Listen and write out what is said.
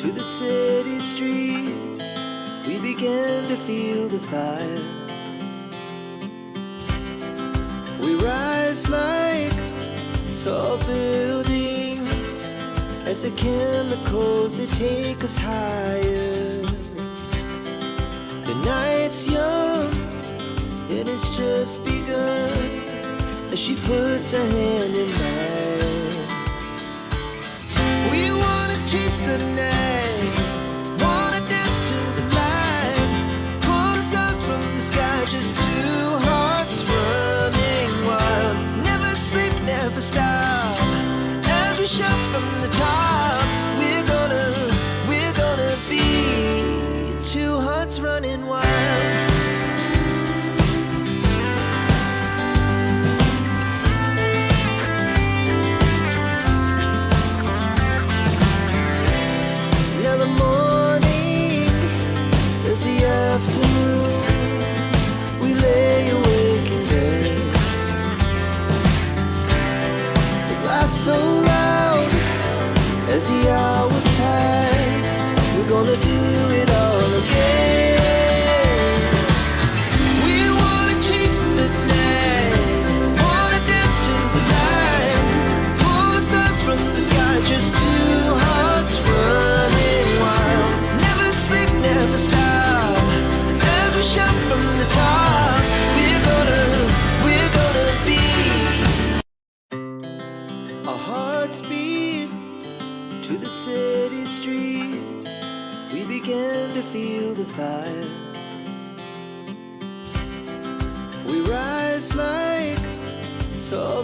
to the city streets, we began to feel the fire. We rise like tall buildings as the chemicals, they take us higher. The night's young, and it's just begun, as she puts her hand in mine. We wanna chase the night, wanna dance to the light, pull stars from the sky, just two hearts running wild. Never sleep, never stop, as we shout from the top. We're gonna be two hearts running wild. Afternoon, we lay awake in bed. The laughs so loud as the hours pass. We're gonna do it all again. We wanna chase the night, wanna dance to the light, pull stars from the sky, just two hearts running wild. Never sleep, never stop, shout from the top. We're gonna be. Our hearts beat to the city streets, we began to feel the fire. We rise like tall